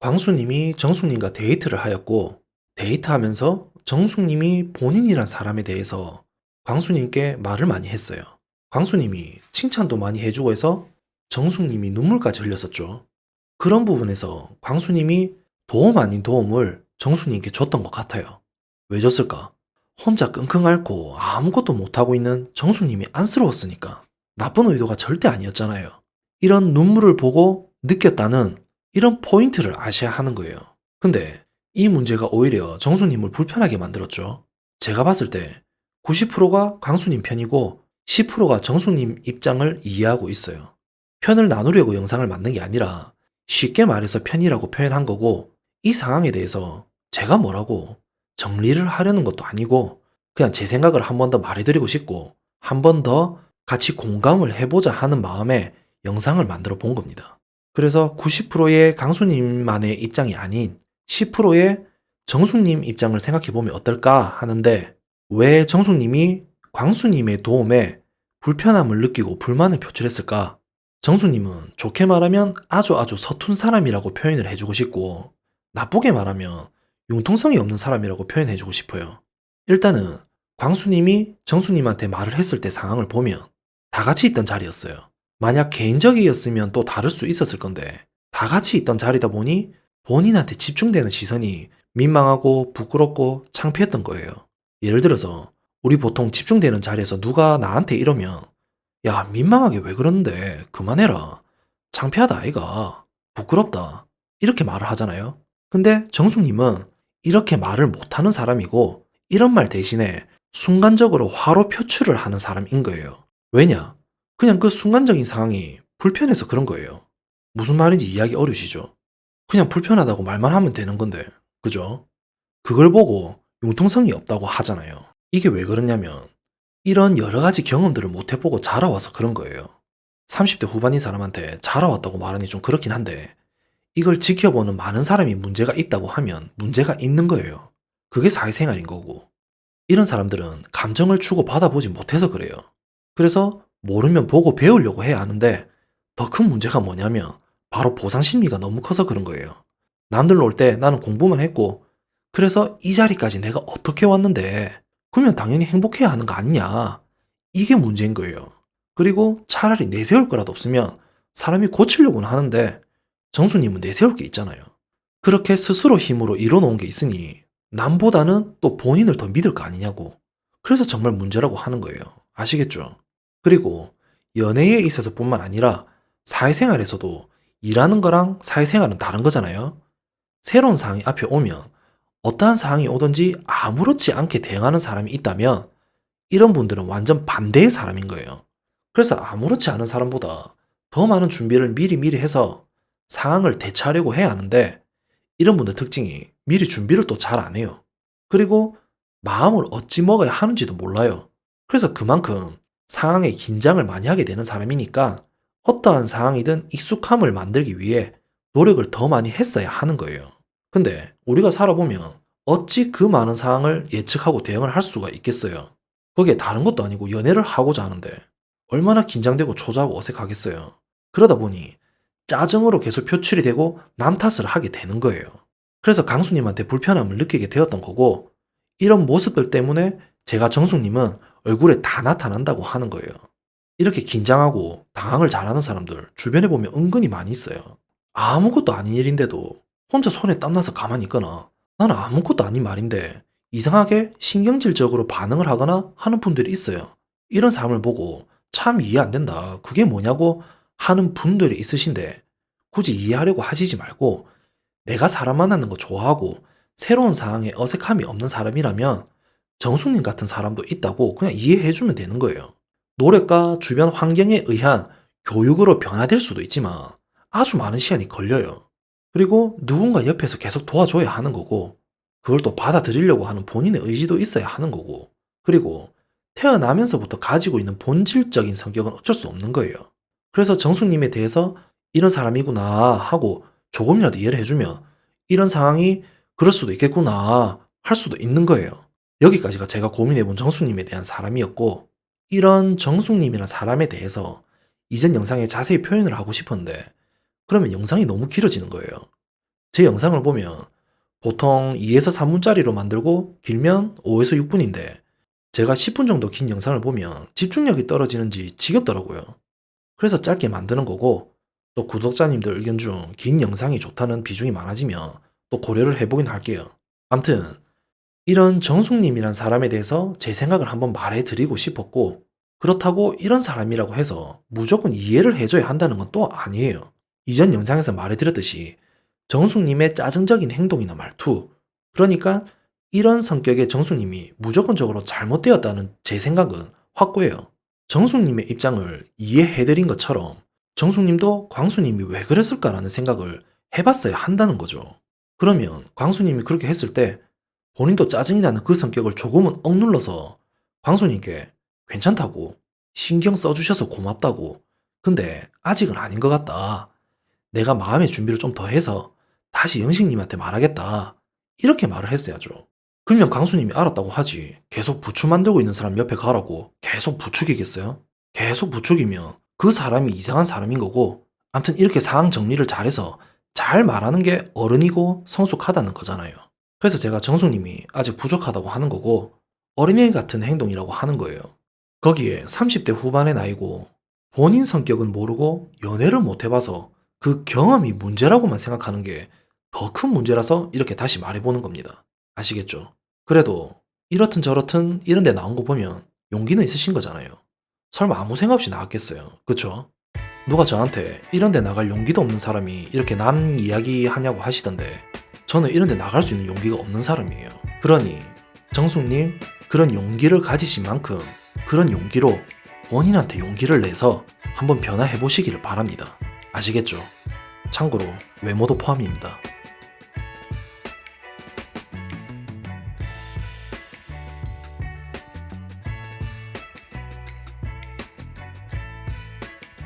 광수님이 정숙님과 데이트를 하였고, 데이트하면서 정숙님이 본인이란 사람에 대해서 광수님께 말을 많이 했어요. 광수님이 칭찬도 많이 해주고 해서 정숙님이 눈물까지 흘렸었죠. 그런 부분에서 광수님이 도움 아닌 도움을 정숙님께 줬던 것 같아요. 왜 줬을까? 혼자 끙끙 앓고 아무것도 못하고 있는 정숙님이 안쓰러웠으니까. 나쁜 의도가 절대 아니었잖아요. 이런 눈물을 보고 느꼈다는 이런 포인트를 아셔야 하는 거예요. 근데 이 문제가 오히려 정수님을 불편하게 만들었죠. 제가 봤을 때 90%가 광수님 편이고 10%가 정수님 입장을 이해하고 있어요. 편을 나누려고 영상을 만든 게 아니라 쉽게 말해서 편이라고 표현한 거고, 이 상황에 대해서 제가 뭐라고 정리를 하려는 것도 아니고 그냥 제 생각을 한 번 더 말해드리고 싶고 한 번 더 같이 공감을 해보자 하는 마음에 영상을 만들어 본 겁니다. 그래서 90%의 강수님만의 입장이 아닌 10%의 정수님 입장을 생각해 보면 어떨까 하는데, 왜 정수님이 광수님의 도움에 불편함을 느끼고 불만을 표출했을까? 정수님은 좋게 말하면 아주 아주 서툰 사람이라고 표현을 해주고 싶고, 나쁘게 말하면 융통성이 없는 사람이라고 표현해주고 싶어요. 일단은 광수님이 정수님한테 말을 했을 때 상황을 보면 다 같이 있던 자리였어요. 만약 개인적이었으면 또 다를 수 있었을 건데, 다 같이 있던 자리다 보니 본인한테 집중되는 시선이 민망하고 부끄럽고 창피했던 거예요. 예를 들어서 우리 보통 집중되는 자리에서 누가 나한테 이러면, 야, 민망하게 왜 그러는데 그만해라, 창피하다 아이가, 부끄럽다, 이렇게 말을 하잖아요. 근데 정숙님은 이렇게 말을 못하는 사람이고, 이런 말 대신에 순간적으로 화로 표출을 하는 사람인 거예요. 왜냐? 그냥 그 순간적인 상황이 불편해서 그런 거예요. 무슨 말인지 이해하기 어려우시죠? 그냥 불편하다고 말만 하면 되는 건데, 그죠? 그걸 보고 융통성이 없다고 하잖아요. 이게 왜 그러냐면 이런 여러 가지 경험들을 못 해보고 자라와서 그런 거예요. 30대 후반인 사람한테 자라왔다고 말하니 좀 그렇긴 한데, 이걸 지켜보는 많은 사람이 문제가 있다고 하면 문제가 있는 거예요. 그게 사회생활인 거고. 이런 사람들은 감정을 주고 받아보지 못해서 그래요. 그래서 모르면 보고 배우려고 해야 하는데, 더 큰 문제가 뭐냐면 바로 보상 심리가 너무 커서 그런 거예요. 남들 올 때 나는 공부만 했고, 그래서 이 자리까지 내가 어떻게 왔는데, 그러면 당연히 행복해야 하는 거 아니냐. 이게 문제인 거예요. 그리고 차라리 내세울 거라도 없으면 사람이 고치려고는 하는데, 정수님은 내세울 게 있잖아요. 그렇게 스스로 힘으로 이뤄놓은 게 있으니 남보다는 또 본인을 더 믿을 거 아니냐고. 그래서 정말 문제라고 하는 거예요. 아시겠죠? 그리고 연애에 있어서 뿐만 아니라 사회생활에서도 일하는 거랑 사회생활은 다른 거잖아요. 새로운 상황이 앞에 오면 어떠한 상황이 오든지 아무렇지 않게 대응하는 사람이 있다면, 이런 분들은 완전 반대의 사람인 거예요. 그래서 아무렇지 않은 사람보다 더 많은 준비를 미리미리 해서 상황을 대처하려고 해야 하는데, 이런 분들 특징이 미리 준비를 또 잘 안 해요. 그리고 마음을 어찌 먹어야 하는지도 몰라요. 그래서 그만큼 상황에 긴장을 많이 하게 되는 사람이니까 어떠한 상황이든 익숙함을 만들기 위해 노력을 더 많이 했어야 하는 거예요. 근데 우리가 살아보면 어찌 그 많은 상황을 예측하고 대응을 할 수가 있겠어요. 거기에 다른 것도 아니고 연애를 하고자 하는데 얼마나 긴장되고 초조하고 어색하겠어요. 그러다 보니 짜증으로 계속 표출이 되고 남 탓을 하게 되는 거예요. 그래서 강수님한테 불편함을 느끼게 되었던 거고, 이런 모습들 때문에 제가 정숙님은 얼굴에 다 나타난다고 하는 거예요. 이렇게 긴장하고 당황을 잘하는 사람들 주변에 보면 은근히 많이 있어요. 아무것도 아닌 일인데도 혼자 손에 땀나서 가만히 있거나, 나는 아무것도 아닌 말인데 이상하게 신경질적으로 반응을 하거나 하는 분들이 있어요. 이런 사람을 보고 참 이해 안 된다, 그게 뭐냐고 하는 분들이 있으신데, 굳이 이해하려고 하시지 말고 내가 사람 만나는 거 좋아하고 새로운 상황에 어색함이 없는 사람이라면 정숙님 같은 사람도 있다고 그냥 이해해주면 되는 거예요. 노력과 주변 환경에 의한 교육으로 변화될 수도 있지만 아주 많은 시간이 걸려요. 그리고 누군가 옆에서 계속 도와줘야 하는 거고, 그걸 또 받아들이려고 하는 본인의 의지도 있어야 하는 거고, 그리고 태어나면서부터 가지고 있는 본질적인 성격은 어쩔 수 없는 거예요. 그래서 정숙님에 대해서 이런 사람이구나 하고 조금이라도 이해를 해주면 이런 상황이 그럴 수도 있겠구나 할 수도 있는 거예요. 여기까지가 제가 고민해본 정숙님에 대한 사람이었고, 이런 정숙님이란 사람에 대해서 이전 영상에 자세히 표현을 하고 싶었는데 그러면 영상이 너무 길어지는 거예요. 제 영상을 보면 보통 2에서 3분짜리로 만들고 길면 5에서 6분인데 제가 10분 정도 긴 영상을 보면 집중력이 떨어지는지 지겹더라고요. 그래서 짧게 만드는 거고, 또 구독자님들 의견 중 긴 영상이 좋다는 비중이 많아지면 또 고려를 해보긴 할게요. 암튼 이런 정숙님이란 사람에 대해서 제 생각을 한번 말해드리고 싶었고, 그렇다고 이런 사람이라고 해서 무조건 이해를 해줘야 한다는 건 또 아니에요. 이전 영상에서 말해드렸듯이 정숙님의 짜증적인 행동이나 말투, 그러니까 이런 성격의 정숙님이 무조건적으로 잘못되었다는 제 생각은 확고해요. 정숙님의 입장을 이해해드린 것처럼 정숙님도 광수님이 왜 그랬을까라는 생각을 해봤어야 한다는 거죠. 그러면 광수님이 그렇게 했을 때 본인도 짜증이 나는 그 성격을 조금은 억눌러서 광수님께 괜찮다고, 신경 써주셔서 고맙다고, 근데 아직은 아닌 것 같다, 내가 마음의 준비를 좀 더 해서 다시 영식님한테 말하겠다, 이렇게 말을 했어야죠. 그러면 광수님이 알았다고 하지 계속 부추 만들고 있는 사람 옆에 가라고 계속 부추기겠어요? 계속 부추기면 그 사람이 이상한 사람인 거고, 암튼 이렇게 상황 정리를 잘해서 잘 말하는 게 어른이고 성숙하다는 거잖아요. 그래서 제가 정숙님이 아직 부족하다고 하는 거고, 어린애 같은 행동이라고 하는 거예요. 거기에 30대 후반의 나이고 본인 성격은 모르고 연애를 못 해봐서 그 경험이 문제라고만 생각하는 게 더 큰 문제라서 이렇게 다시 말해보는 겁니다. 아시겠죠? 그래도 이렇든 저렇든 이런 데 나온 거 보면 용기는 있으신 거잖아요. 설마 아무 생각 없이 나왔겠어요. 그쵸? 누가 저한테 이런 데 나갈 용기도 없는 사람이 이렇게 남 이야기 하냐고 하시던데, 저는 이런 데 나갈 수 있는 용기가 없는 사람이에요. 그러니 정숙님, 그런 용기를 가지신 만큼 그런 용기로 본인한테 용기를 내서 한번 변화해 보시기를 바랍니다. 아시겠죠? 참고로 외모도 포함입니다.